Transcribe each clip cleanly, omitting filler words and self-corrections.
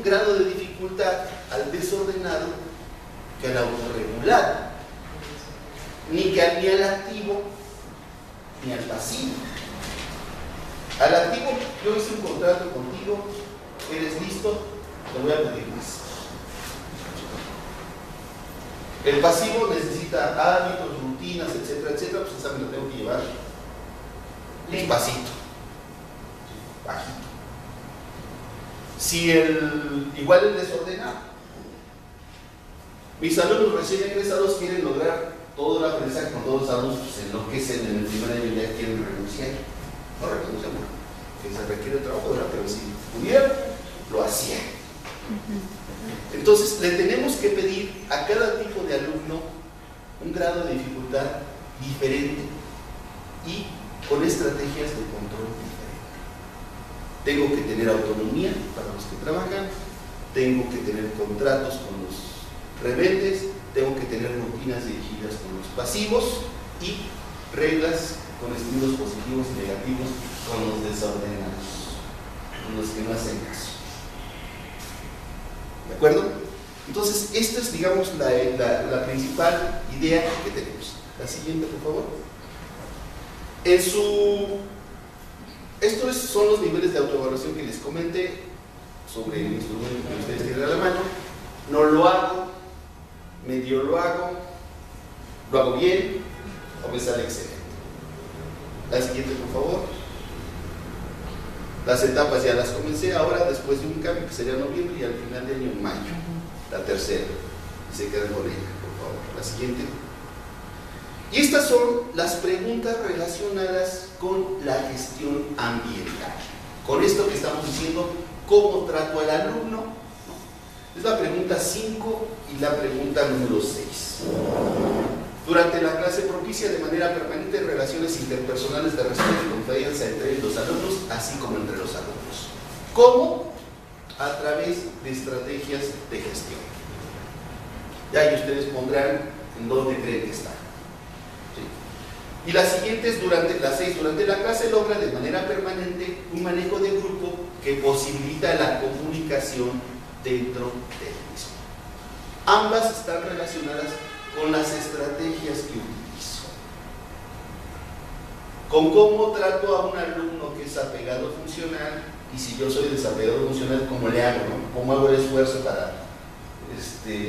grado de dificultad al desordenado que al autorregulado, ni al activo ni al pasivo. Al activo, yo hice un contrato contigo, eres listo, te voy a pedir más. El pasivo necesita hábitos, rutinas, etcétera, etcétera, pues esa me lo tengo que llevar despacito, bajito. Si igual el desordenado, mis alumnos recién egresados quieren lograr todo el aprendizaje con todos los alumnos, pues enloquecen en el primer año y ya quieren renunciar. No renuncian, que se requiere trabajo, ¿verdad? Pero si pudieran, lo hacían. Entonces, le tenemos que pedir a cada tipo de alumno un grado de dificultad diferente y con estrategias de control diferentes. Tengo que tener autonomía para los que trabajan, tengo que tener contratos con los rebeldes, tengo que tener rutinas dirigidas con los pasivos y reglas con estímulos positivos y negativos con los desordenados, con los que no hacen caso. ¿De acuerdo? Entonces, esta es, digamos, la principal idea que tenemos. La siguiente, por favor. Estos son los niveles de autoevaluación que les comenté sobre el instrumento que ustedes tienen a la mano. No lo hago, medio lo hago bien o me sale excelente. La siguiente, por favor. Las etapas ya las comencé ahora, después de un cambio que sería noviembre y al final de año en mayo. La tercera. Y se quedan con ella, por favor. La siguiente. Y estas son las preguntas relacionadas con la gestión ambiental. Con esto que estamos diciendo, ¿cómo trato al alumno? Es la pregunta 5 y la pregunta número 6. Durante la clase propicia de manera permanente relaciones interpersonales de respeto y confianza entre los alumnos, así como entre los alumnos. ¿Cómo? A través de estrategias de gestión. Ya, y ustedes pondrán en dónde creen que están. ¿Sí? Y la siguiente es la 6. Durante la clase logra de manera permanente un manejo de grupo que posibilita la comunicación dentro del mismo. Ambas están relacionadas con las estrategias que utilizo. Con cómo trato a un alumno que es apegado funcional, y si yo soy desapegado funcional, ¿cómo le hago? ¿No? ¿Cómo hago el esfuerzo para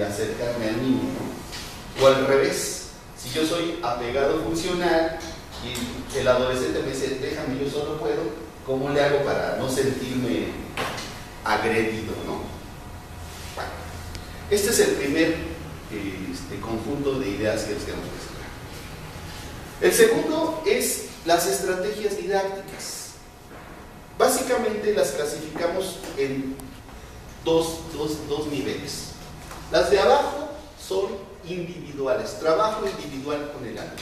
acercarme al niño? ¿No? O al revés, si yo soy apegado funcional y el adolescente me dice, déjame, yo solo puedo, ¿cómo le hago para no sentirme agredido? ¿No? Bueno, este es el primer conjunto de ideas que les queremos presentar. El segundo es las estrategias didácticas. Básicamente las clasificamos en dos niveles. Las de abajo son individuales, trabajo individual con el alumno.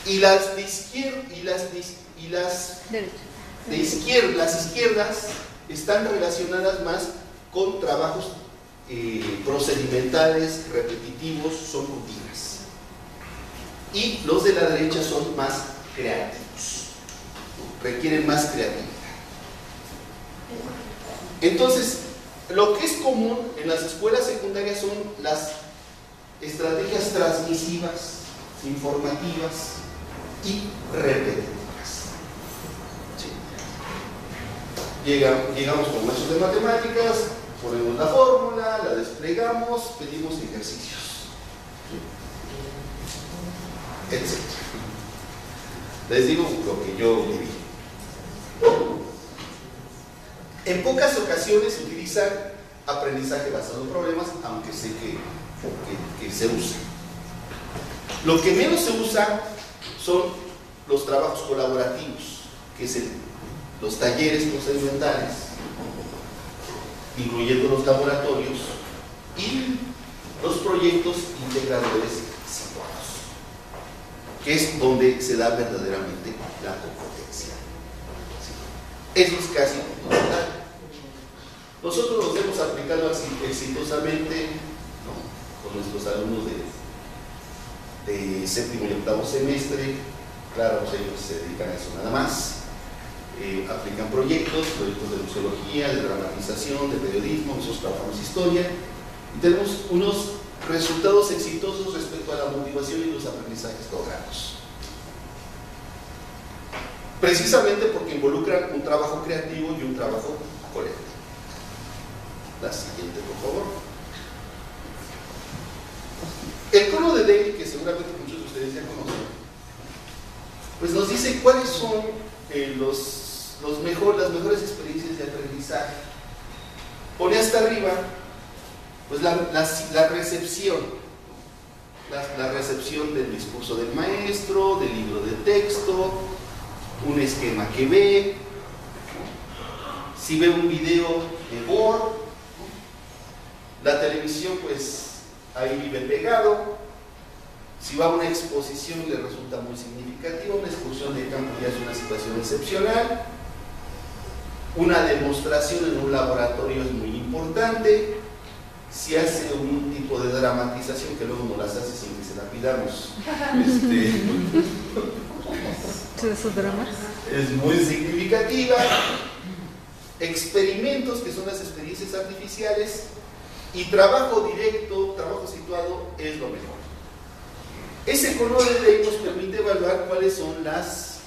Y las de izquierda, las izquierdas están relacionadas más con trabajos procedimentales, repetitivos, son rutinas. Y los de la derecha son más creativos, requieren más creatividad. Entonces, lo que es común en las escuelas secundarias son las estrategias transmisivas, informativas y repetitivas. ¿Sí? Llegamos con maestros de matemáticas, ponemos la fórmula, la desplegamos, pedimos ejercicios, etc. Les digo lo que yo viví. En pocas ocasiones se utiliza aprendizaje basado en problemas, aunque sé que se usa. Lo que menos se usa son los trabajos colaborativos, que es los talleres procedimentales, incluyendo los laboratorios y los proyectos integradores situados, que es donde se da verdaderamente la competencia. Eso es casi fundamental. Nosotros los hemos aplicado exitosamente, ¿no?, con nuestros alumnos de séptimo y octavo semestre. Claro, pues ellos se dedican a eso nada más. aplican proyectos de museología, de dramatización, de periodismo, nosotros trabajamos historia y tenemos unos resultados exitosos respecto a la motivación y los aprendizajes logrados. Precisamente porque involucran un trabajo creativo y un trabajo colectivo. La siguiente, por favor. El cono de Daly, que seguramente muchos de ustedes ya conocen, pues nos dice cuáles son las mejores experiencias de aprendizaje. Pone hasta arriba pues la recepción, la recepción del discurso del maestro, del libro de texto, un esquema que ve, si ve un video de Word, la televisión pues ahí vive pegado, si va a una exposición le resulta muy significativa, una excursión de campo ya es una situación excepcional, una demostración en un laboratorio es muy importante, si hace un tipo de dramatización que luego no las hace sin que se la pidamos, es muy significativa, experimentos que son las experiencias artificiales y trabajo directo, trabajo situado es lo mejor. Ese color de Daly nos permite evaluar cuáles son las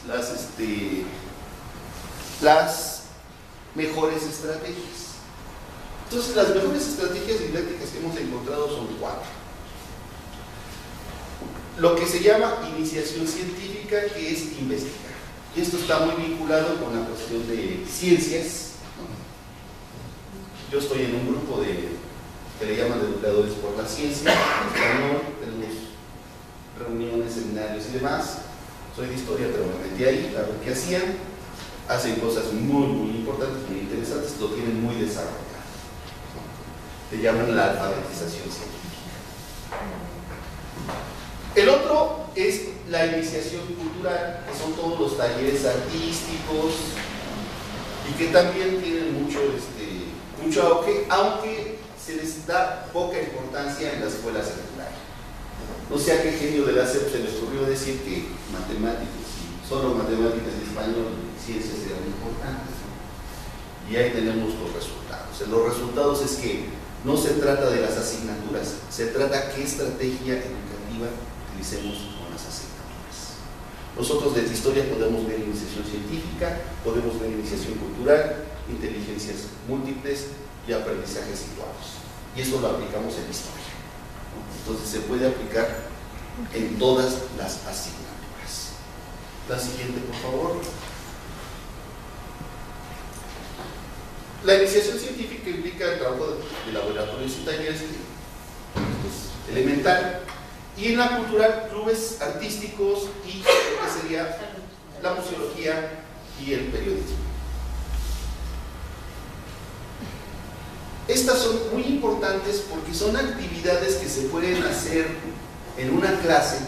mejores estrategias. Entonces, las mejores estrategias didácticas que hemos encontrado son 4. Lo que se llama iniciación científica, que es investigar. Y esto está muy vinculado con la cuestión de ciencias. Yo estoy en un grupo que le llaman educadores por la ciencia, tenemos reuniones, seminarios y demás. Soy de historia, pero me metí ahí a ver qué hacían. Hacen cosas muy, muy importantes, muy interesantes, lo tienen muy desarrollado. Le llaman la alfabetización científica. El otro es la iniciación cultural, que son todos los talleres artísticos y que también tienen mucho auge, aunque se les da poca importancia en la escuela secundaria. No sé a qué genio de la SEP se les ocurrió decir que matemáticas, solo matemáticas y español y ciencias eran importantes, ¿no? Y ahí tenemos los resultados. Los resultados es que no se trata de las asignaturas, se trata qué estrategia educativa utilicemos con las asignaturas. Nosotros desde historia podemos ver iniciación científica, podemos ver iniciación cultural, inteligencias múltiples y aprendizajes situados. Y eso lo aplicamos en historia. Entonces se puede aplicar en todas las asignaturas. La siguiente, por favor. La iniciación científica implica el trabajo de laboratorios y talleres, que es elemental, y en la cultural, clubes artísticos y lo que sería la museología y el periodismo. Estas son muy importantes porque son actividades que se pueden hacer en una clase,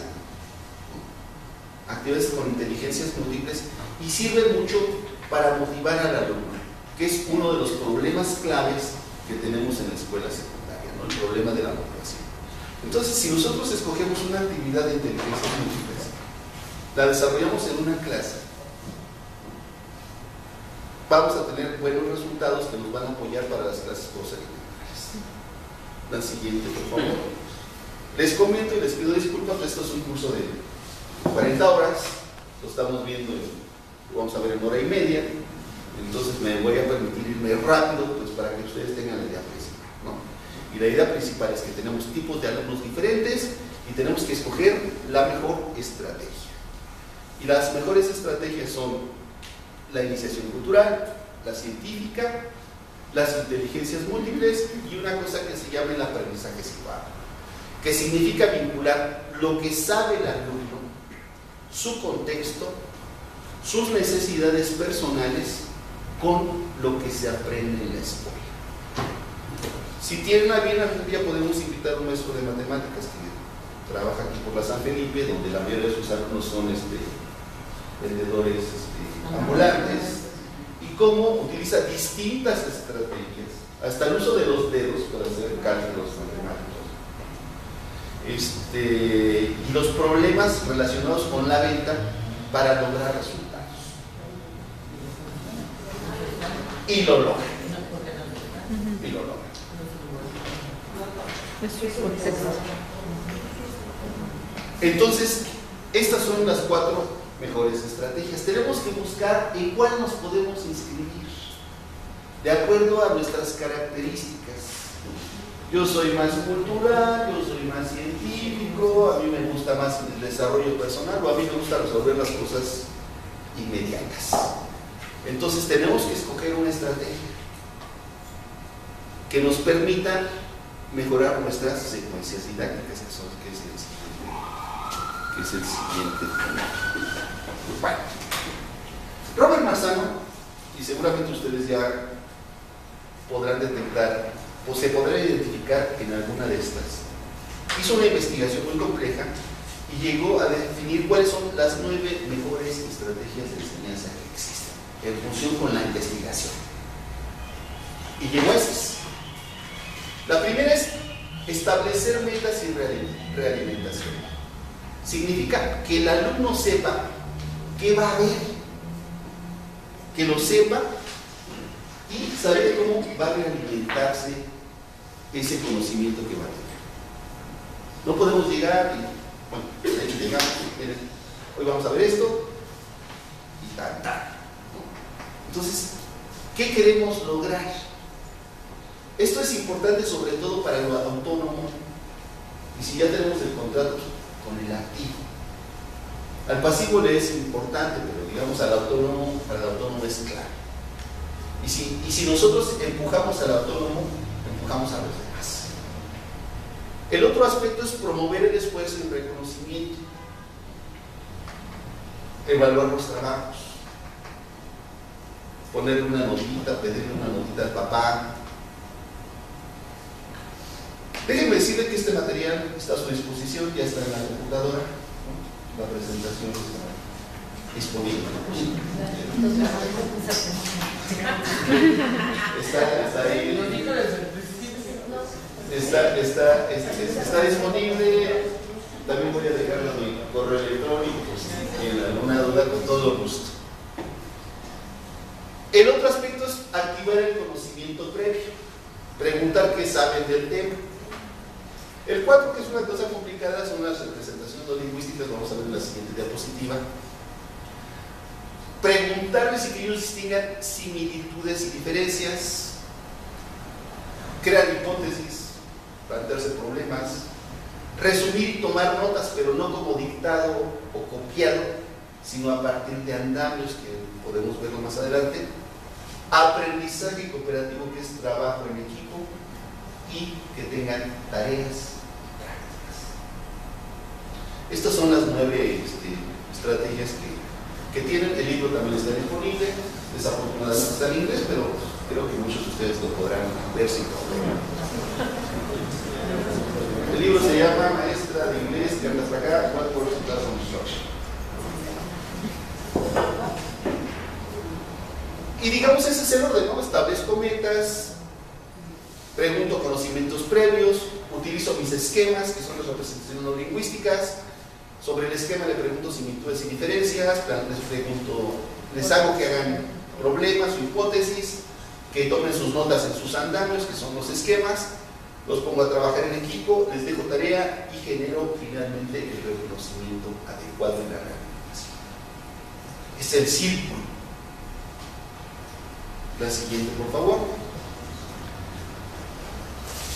actividades con inteligencias múltiples, y sirven mucho para motivar al alumno, que es uno de los problemas claves que tenemos en la escuela secundaria, ¿no? El problema de la motivación. Entonces, si nosotros escogemos una actividad de inteligencias múltiples, la desarrollamos en una clase, vamos a tener buenos resultados que nos van a apoyar para las clases posteriores. La siguiente, por favor. Les comento y les pido disculpas, esto es un curso de 40 horas, lo estamos viendo, lo vamos a ver en hora y media, entonces me voy a permitir irme rápido, pues para que ustedes tengan la idea principal, ¿no? Y la idea principal es que tenemos tipos de alumnos diferentes y tenemos que escoger la mejor estrategia. Y las mejores estrategias son la iniciación cultural, la científica, las inteligencias múltiples y una cosa que se llama el aprendizaje situado, que significa vincular lo que sabe el alumno, su contexto, sus necesidades personales con lo que se aprende en la escuela. Si tienen a bien algún día podemos invitar a un maestro de matemáticas que trabaja aquí por la San Felipe, donde la mayoría de sus alumnos son vendedores ambulantes, y cómo utiliza distintas estrategias, hasta el uso de los dedos para hacer cálculos matemáticos, y los problemas relacionados con la venta para lograr resultados. Y lo logran. Y lo logran. Entonces, estas son las 4 mejores estrategias. Tenemos que buscar en cuál nos podemos inscribir, de acuerdo a nuestras características. Yo soy más cultural, yo soy más científico, a mí me gusta más el desarrollo personal, o a mí me gusta resolver las cosas inmediatas. Entonces tenemos que escoger una estrategia que nos permita mejorar nuestras secuencias didácticas, que es el siguiente. Bueno, Robert Marzano, y seguramente ustedes ya podrán detectar o se podrá identificar en alguna de estas, hizo una investigación muy compleja y llegó a definir cuáles son las 9 mejores estrategias de enseñanza que existen en función con la investigación, y llegó a estas. La primera es establecer metas y realimentación. Significa que el alumno sepa qué va a ver, que lo sepa y saber cómo va a realimentarse ese conocimiento que va a tener. No podemos llegar y, bueno, de hecho llegamos, miren, hoy vamos a ver esto y tal. Entonces, ¿qué queremos lograr? Esto es importante sobre todo para el autónomo, y si ya tenemos el contrato con el activo. Al pasivo le es importante, pero digamos para el autónomo es claro. Y si nosotros empujamos al autónomo, empujamos a los demás. El otro aspecto es promover el esfuerzo y el reconocimiento. Evaluar los trabajos. Ponerle una notita, pedirle una notita al papá. Déjenme decirle que este material está a su disposición, ya está en la computadora, ¿no? La presentación está disponible. Está ahí. Está disponible. También voy a dejarlo en mi correo electrónico, si tienen alguna duda, con todo gusto. El otro aspecto es activar el conocimiento previo, preguntar qué saben del tema. El 4, que es una cosa complicada, son las representaciones no lingüísticas, vamos a ver en la siguiente diapositiva. Preguntarles y que ellos distingan similitudes y diferencias, crear hipótesis, plantearse problemas, resumir y tomar notas, pero no como dictado o copiado, sino a partir de andamios que podemos verlo más adelante. Aprendizaje cooperativo, que es trabajo en equipo, y que tengan tareas prácticas. Estas son las 9 estrategias que tienen. El libro también está disponible, desafortunadamente está en inglés, pero creo que muchos de ustedes lo podrán ver sin problema. El libro se llama Maestra de Inglés que anda hasta acá, What Works in Classroom Instruction. Y digamos, ese es el orden, ¿no? Establezco metas, pregunto conocimientos previos, utilizo mis esquemas, que son las representaciones no lingüísticas. Sobre el esquema le pregunto similitudes y diferencias, les hago que hagan problemas o hipótesis, que tomen sus notas en sus andamios, que son los esquemas, los pongo a trabajar en equipo, les dejo tarea y genero finalmente el reconocimiento adecuado en la realimentación. Es el círculo. La siguiente, por favor.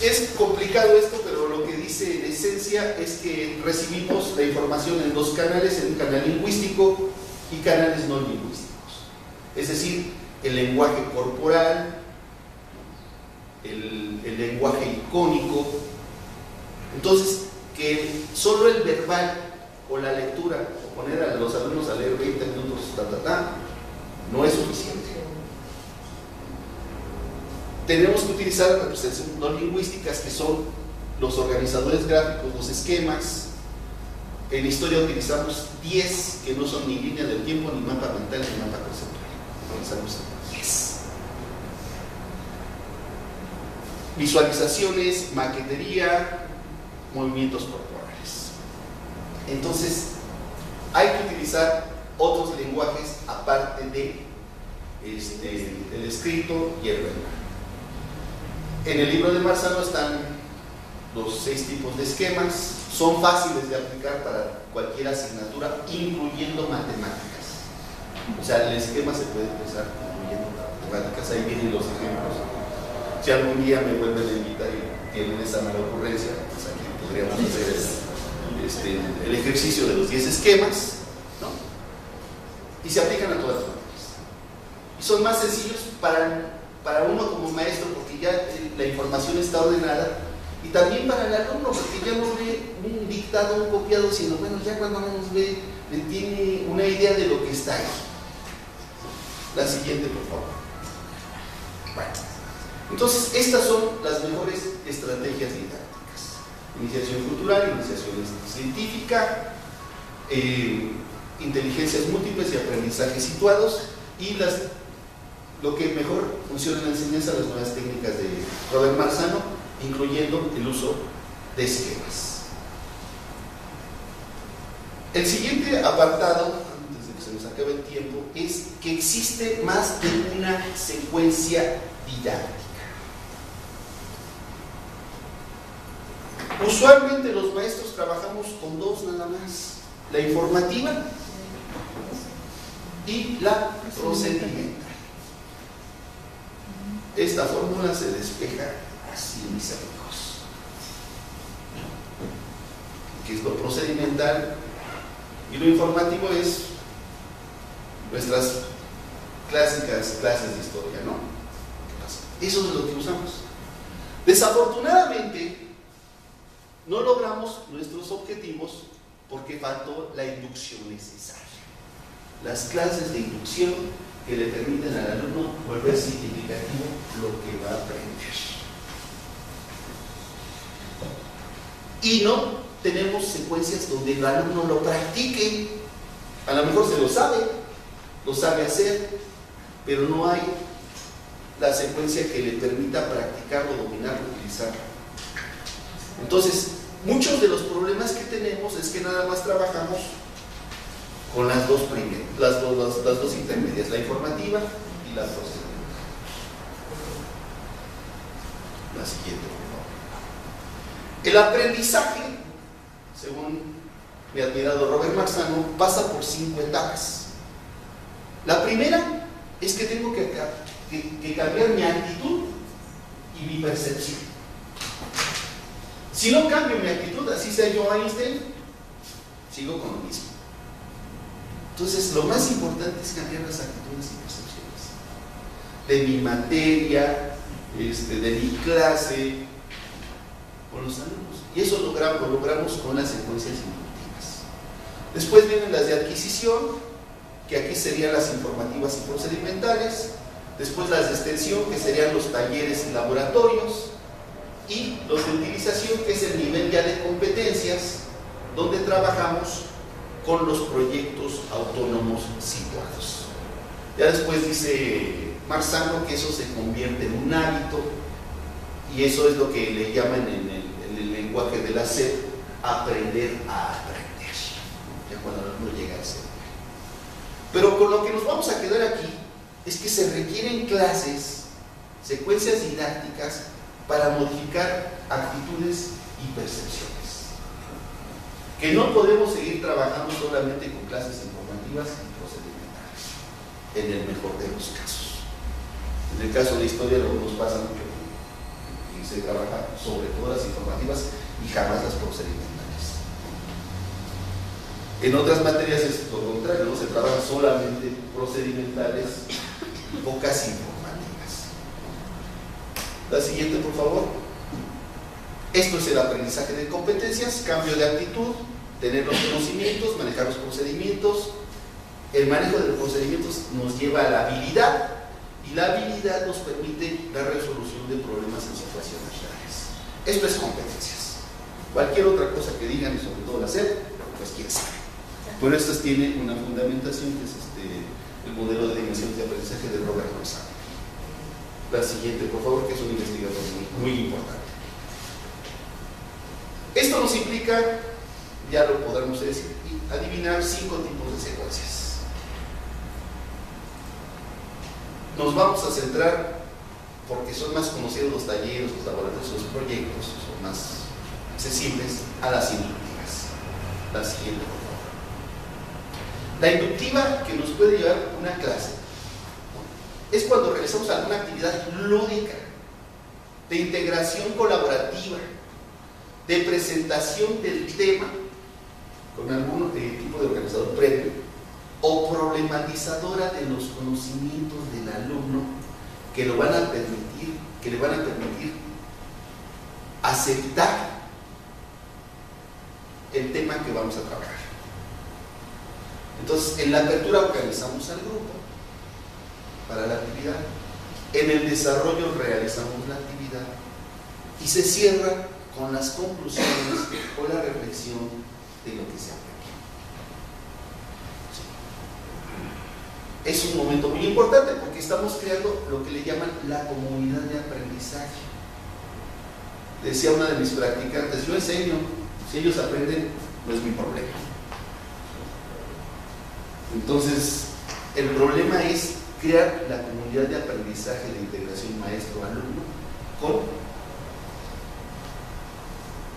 Es complicado esto, pero lo que dice en esencia es que recibimos la información en 2 canales, en un canal lingüístico y canales no lingüísticos. Es decir, el lenguaje corporal, el lenguaje icónico. Entonces, que solo el verbal o la lectura, o poner a los alumnos a leer 20 minutos, no es suficiente. Tenemos que utilizar las representaciones no lingüísticas, que son los organizadores gráficos, los esquemas. En historia utilizamos 10, que no son ni línea del tiempo, ni mapa mental, ni mapa conceptual. Utilizamos 10. Visualizaciones, maquetería, movimientos corporales. Entonces, hay que utilizar otros lenguajes aparte de el escrito y el verbal. En el libro de Marzano están los 6 tipos de esquemas, son fáciles de aplicar para cualquier asignatura, incluyendo matemáticas. O sea, el esquema se puede empezar incluyendo matemáticas, ahí vienen los ejemplos. Si algún día me vuelven a invitar y tienen esa mala ocurrencia, pues aquí podríamos hacer el ejercicio de los 10 esquemas, ¿no? Y se aplican a todas las materias. Y son más sencillos para uno como maestro, porque ya la información está ordenada, y también para el alumno, porque ya no ve un dictado, un copiado, sino bueno, ya cuando menos ve, le tiene una idea de lo que está ahí. La siguiente, por favor. Bueno, entonces estas son las mejores estrategias didácticas: iniciación cultural, iniciación científica, inteligencias múltiples y aprendizajes situados, y lo que mejor funciona en la enseñanza, las nuevas técnicas de Robert Marzano, incluyendo el uso de esquemas. El siguiente apartado, antes de que se nos acabe el tiempo, es que existe más de una secuencia didáctica. Usualmente los maestros trabajamos con 2 nada más: la informativa y la procedimental. Esta fórmula se despeja así, mis amigos. ¿Qué es lo procedimental? Y lo informativo es nuestras clásicas clases de historia, ¿no? Eso es lo que usamos. Desafortunadamente, no logramos nuestros objetivos porque faltó la inducción necesaria. Las clases de inducción que le permiten al alumno volver significativo lo que va a aprender. Y no tenemos secuencias donde el alumno lo practique. A lo mejor se lo sabe hacer, pero no hay la secuencia que le permita practicarlo, dominarlo, utilizarlo. Entonces, muchos de los problemas que tenemos es que nada más trabajamos con las dos intermedias, la informativa y la procedimental. La siguiente, por favor. El aprendizaje, según mi admirado Robert Marzano, pasa por 5 etapas. La primera es que tengo que cambiar mi actitud y mi percepción. Si no cambio mi actitud, así sea yo Einstein, sigo con lo mismo. Entonces, lo más importante es cambiar las actitudes y percepciones de mi materia, de mi clase, con los alumnos. Y eso lo logramos con las secuencias inductivas. Después vienen las de adquisición, que aquí serían las informativas y procedimentales. Después las de extensión, que serían los talleres y laboratorios. Y los de utilización, que es el nivel ya de competencias, donde trabajamos con los proyectos autónomos situados. Ya después dice Marzano que eso se convierte en un hábito, y eso es lo que le llaman en el lenguaje de la SED aprender a aprender, ya cuando uno llega a ese nivel. Pero con lo que nos vamos a quedar aquí es que se requieren clases, secuencias didácticas para modificar actitudes y percepciones. Que no podemos seguir trabajando solamente con clases informativas y procedimentales, en el mejor de los casos. En el caso de historia lo que nos pasa mucho, y se trabaja sobre todo las informativas y jamás las procedimentales. En otras materias es lo contrario, ¿no? Se trabaja solamente procedimentales y pocas informativas. La siguiente, por favor. Esto es el aprendizaje de competencias: cambio de actitud, tener los conocimientos, manejar los procedimientos. El manejo de los procedimientos nos lleva a la habilidad, y la habilidad nos permite la resolución de problemas en situaciones reales. Esto es competencias. Cualquier otra cosa que digan, y sobre todo la SED, pues quién sabe. Pero estas tienen una fundamentación, que es el modelo de dimensiones de aprendizaje de Robert Marzano. La siguiente, por favor, que es un investigador muy importante. Esto nos implica, ya lo podrán ustedes adivinar, 5 tipos de secuencias. nos vamos a centrar, porque son más conocidos los talleres, los laboratorios, los proyectos, son más accesibles, a las inductivas. La siguiente, por favor. La inductiva que nos puede llevar una clase es cuando realizamos alguna actividad lúdica, de integración colaborativa, de presentación del tema con algún tipo de organizador previo, o problematizadora de los conocimientos del alumno que le van a permitir aceptar el tema que vamos a trabajar. Entonces, en la apertura organizamos al grupo para la actividad, en el desarrollo realizamos la actividad y se cierra con las conclusiones o la reflexión de lo que se aprendió. Es un momento muy importante porque estamos creando lo que le llaman la comunidad de aprendizaje. Decía una de mis practicantes, yo enseño, si ellos aprenden, no es mi problema. Entonces, el problema es crear la comunidad de aprendizaje de integración maestro-alumno con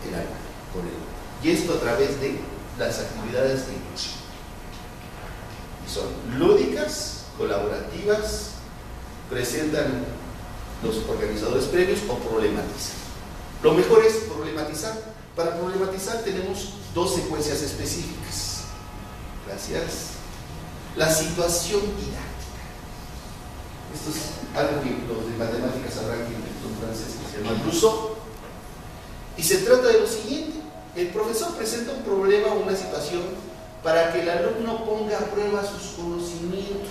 el alumno, con él. Y esto a través de las actividades de inclusión. Y son lúdicas, colaborativas, presentan los organizadores previos o problematizan. Lo mejor es problematizar. Para problematizar tenemos dos secuencias específicas. Gracias. La situación didáctica. Esto es algo que los de matemáticas sabrán, que un francés que se llama Rousseau. Y se trata de lo siguiente: el profesor presenta un problema o una situación para que el alumno ponga a prueba sus conocimientos.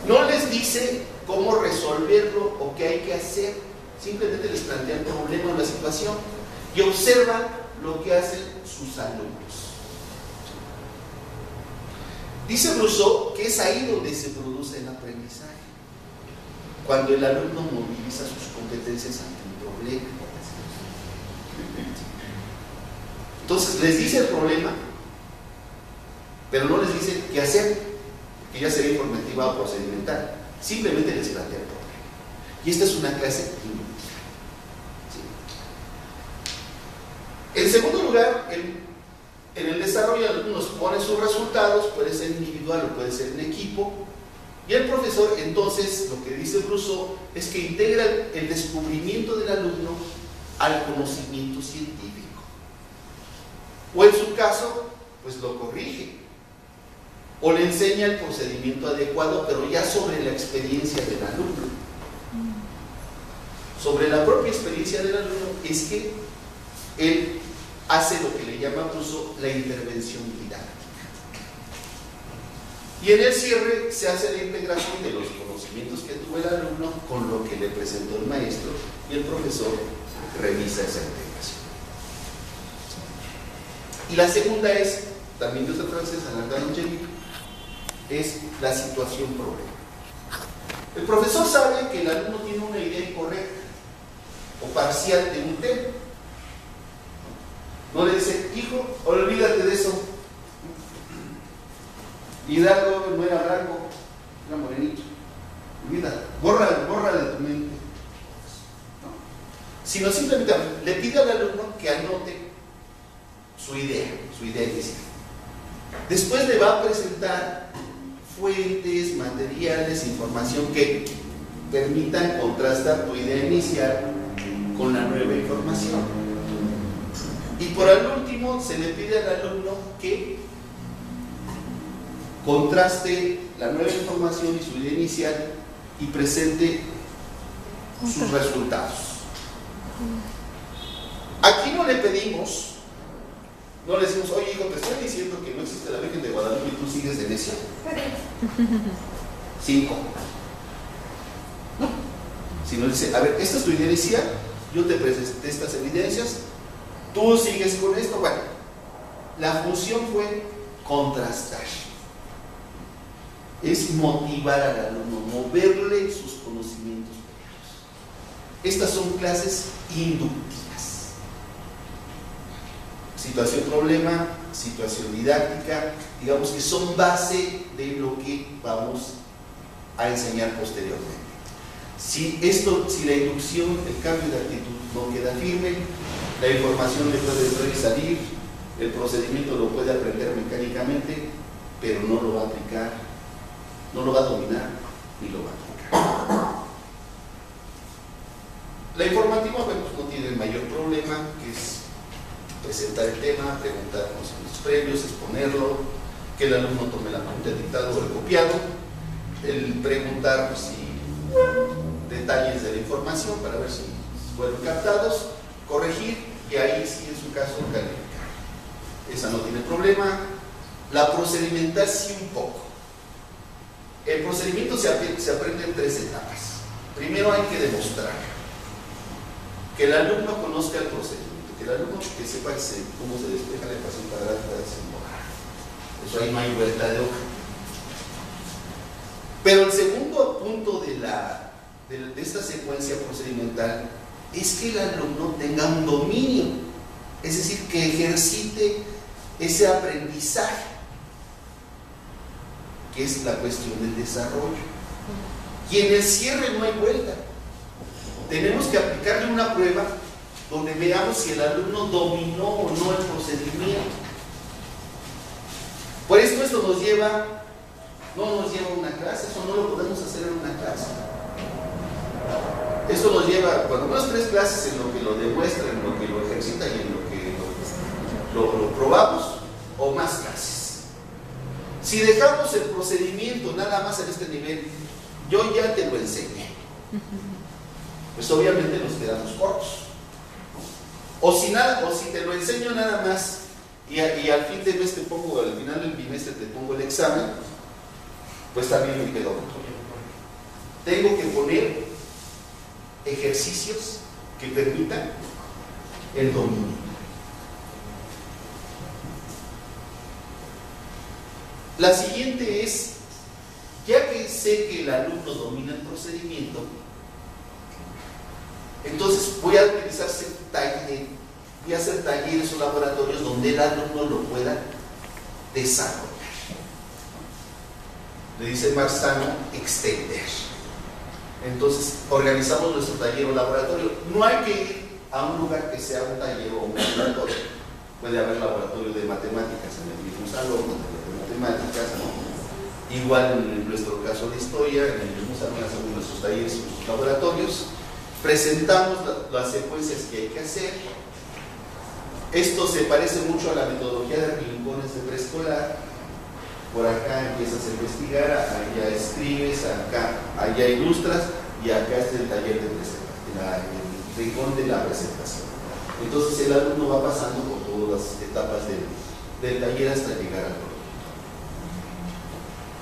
No les dice cómo resolverlo o qué hay que hacer, simplemente les plantea el problema o la situación y observa lo que hacen sus alumnos. Dice Rousseau que es ahí donde se produce el aprendizaje, cuando el alumno moviliza sus competencias ante un problema. Entonces les dice el problema, pero no les dice qué hacer, que ya sería informativa o procedimental, simplemente les plantea el problema. Y esta es una clase inductiva. ¿Sí? En segundo lugar, en el desarrollo el alumno pone sus resultados, puede ser individual o puede ser en equipo, y el profesor entonces, lo que dice Rousseau, es que integra el descubrimiento del alumno al conocimiento científico. O en su caso, pues lo corrige, o le enseña el procedimiento adecuado, pero ya sobre la experiencia del alumno. Sobre la propia experiencia del alumno es que él hace lo que le llama Rousseau la intervención didáctica. Y en el cierre se hace la integración de los conocimientos que tuvo el alumno con lo que le presentó el maestro, y el profesor revisa esa integración. Y la segunda es, también de otra francesa, Nathan Angelique, es la situación problema. El profesor sabe que el alumno tiene una idea incorrecta o parcial de un tema. No le dice, hijo, olvídate de eso. Hidalgo no era blanco, era morenito. Olvídate, borra de tu mente. No. Sino simplemente le pide al alumno que anote su idea inicial. Después le va a presentar fuentes, materiales, información que permitan contrastar tu idea inicial con la nueva información. Y por el último se le pide al alumno que contraste la nueva información y su idea inicial y presente sus resultados. Aquí no le pedimos, no le decimos, oye hijo, te estoy diciendo que no existe la Virgen de Guadalupe y tú sigues de necio. 5. No. Sino dice, a ver, esta es tu idea inicial, yo te presenté estas evidencias, tú sigues con esto. Bueno, la función fue contrastar. Es motivar al alumno, moverle sus conocimientos previos. Estas son clases inductivas. Situación problema, situación didáctica, digamos que son base de lo que vamos a enseñar posteriormente. Si la inducción, el cambio de actitud no queda firme, la información le puede entrar y salir, el procedimiento lo puede aprender mecánicamente, pero no lo va a aplicar, no lo va a dominar ni lo va a aplicar. La informativa, bueno, pues no tiene el mayor problema, que es presentar el tema, preguntar conocimientos previos, exponerlo, que el alumno tome la pregunta dictado o el copiado, el preguntar pues, si detalles de la información para ver si fueron captados, corregir y ahí sí en su caso calificar. Esa no tiene problema. La procedimental sí un poco. El procedimiento se aprende en 3 etapas. Primero hay que demostrar que el alumno conozca el procedimiento, que el alumno que sepa cómo se despeja la ecuación cuadrática de Sembora. Eso ahí no hay vuelta de hoja. Pero el segundo punto de esta secuencia procedimental es que el alumno tenga un dominio, es decir, que ejercite ese aprendizaje, que es la cuestión del desarrollo. Y en el cierre no hay vuelta. Tenemos que aplicarle una prueba donde veamos si el alumno dominó o no el procedimiento. Por esto no nos lleva a una clase, eso no lo podemos hacer en una clase. Esto nos lleva, por lo menos 3 clases en lo que lo demuestra, en lo que lo ejercita y en lo que lo probamos, o más clases. Si dejamos el procedimiento nada más en este nivel, yo ya te lo enseñé, pues obviamente nos quedamos cortos. O si te lo enseño nada más y al fin de mes al final del bimestre te pongo el examen, pues también me quedo corto. Tengo que poner ejercicios que permitan el dominio. La siguiente es, ya que sé que el alumno domina el procedimiento, entonces voy a hacer talleres o laboratorios donde el alumno lo pueda desarrollar. Le dice Marzano, extender. Entonces organizamos nuestro taller o laboratorio. No hay que ir a un lugar que sea un taller o un laboratorio. Puede haber laboratorio de matemáticas en el mismo salón, de matemáticas, ¿no? Igual en nuestro caso de historia, en el mismo salón hacemos nuestros talleres y nuestros laboratorios. Presentamos las secuencias que hay que hacer. Esto se parece mucho a la metodología de rincones de preescolar. Por acá empiezas a investigar, allá escribes, allá ilustras y acá es el taller de presentación, el rincón de la presentación. Entonces el alumno va pasando por todas las etapas del taller hasta llegar al producto.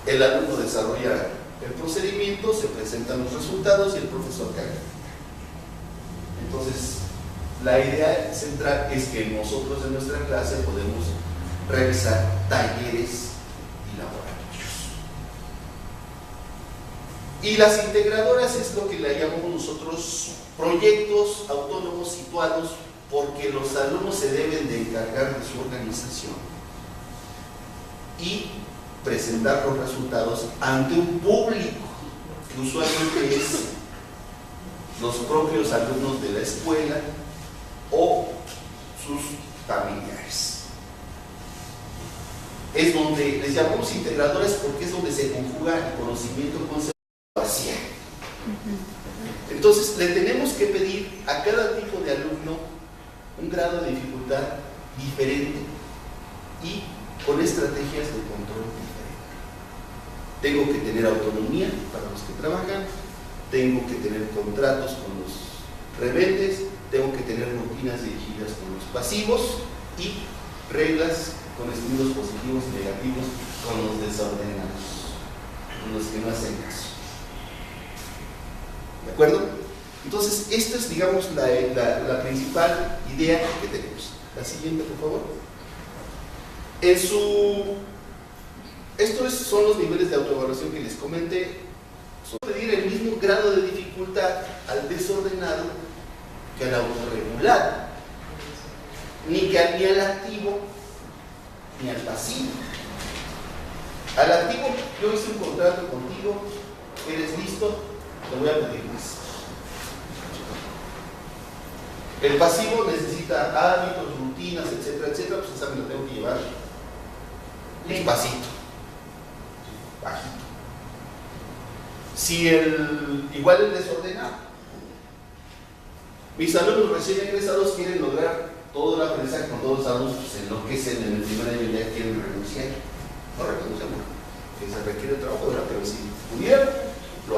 El alumno desarrolla el procedimiento, se presentan los resultados y el profesor califica. Entonces, la idea central es que nosotros en nuestra clase podemos realizar talleres y laboratorios. Y las integradoras es lo que le llamamos nosotros proyectos autónomos situados, porque los alumnos se deben de encargar de su organización y presentar los resultados ante un público que usualmente es los propios alumnos de la escuela o sus familiares. Es donde les llamamos integradoras porque es donde se conjuga el conocimiento con la situación. Entonces le tenemos que pedir a cada tipo de alumno un grado de dificultad diferente y con estrategias de control diferentes. Tengo que tener autonomía para los que trabajan, tengo que tener contratos con los rebeldes, tengo que tener rutinas dirigidas con los pasivos y reglas con estímulos positivos y negativos con los desordenados, con los que no hacen caso. ¿De acuerdo? Entonces, esta es, digamos, la principal idea que tenemos. La siguiente, por favor. Estos son los niveles de autoevaluación que les comenté. Pedir el mismo grado de dificultad al desordenado que al autorregulado, ni al activo ni al pasivo. Al activo, yo hice un contrato contigo, eres listo, te voy a pedir más. El pasivo necesita hábitos, rutinas, etcétera, etcétera, pues esa me lo tengo que llevar despacito, bajito. Si igual el desordenado, mis alumnos recién egresados quieren lograr todo el aprendizaje con todos los alumnos, pues enloquecen en el primer año y ya quieren renunciar. No renuncian, que se requiere trabajo, ¿verdad? Pero si pudieran,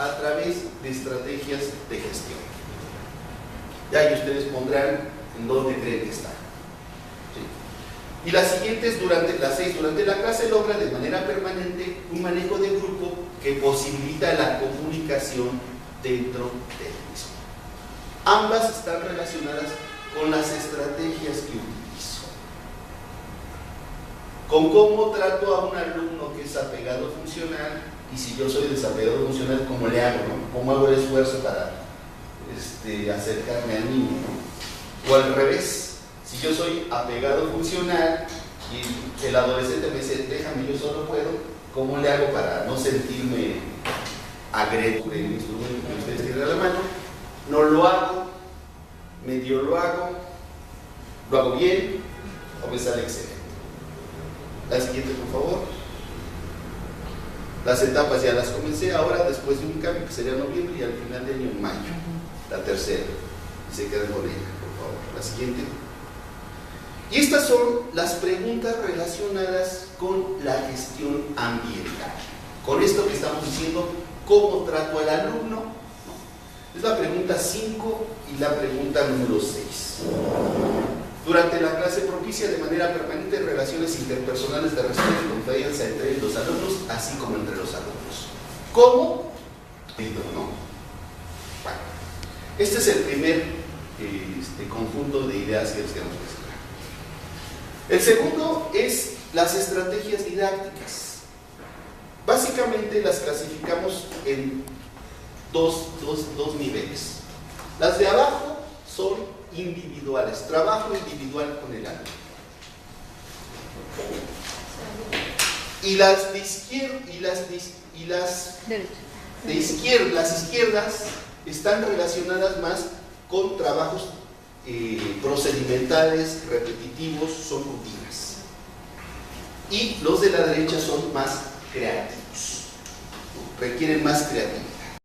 a través de estrategias de gestión. Ya, y ustedes pondrán en dónde creen que está. ¿Sí? Y las siguientes, las 6, durante la clase logra de manera permanente un manejo de grupo que posibilita la comunicación dentro del mismo. Ambas están relacionadas con las estrategias que utilizo. Con cómo trato a un alumno que es apegado funcional, y si yo soy desapegado funcional, ¿cómo le hago? ¿No? ¿Cómo hago el esfuerzo para acercarme al niño? ¿No? O al revés, si yo soy apegado funcional y el adolescente me dice, déjame, yo solo puedo, ¿cómo le hago para no sentirme agredido del instrumento que ustedes tienen a la mano? No lo hago, medio lo hago bien, o me sale excelente. La siguiente, por favor. Las etapas ya las comencé ahora, después de un cambio que sería noviembre y al final de año en mayo. La tercera, y se quedan con ella, por favor. La siguiente. Y estas son las preguntas relacionadas con la gestión ambiental. Con esto que estamos diciendo, ¿cómo trato al alumno? Es la pregunta 5 y la pregunta número 6. Durante la clase propicia de manera permanente relaciones interpersonales de respeto y confianza entre los alumnos, así como entre los alumnos. ¿Cómo? ¿No? Bueno, este es el primer conjunto de ideas que les tenemos que explicar. El segundo es las estrategias didácticas. Básicamente las clasificamos en dos niveles. Las de abajo son individuales, trabajo individual con el alumno. Y las de izquierda las izquierdas están relacionadas más con trabajos procedimentales, repetitivos, son rutinas. Y los de la derecha son más creativos, requieren más creatividad.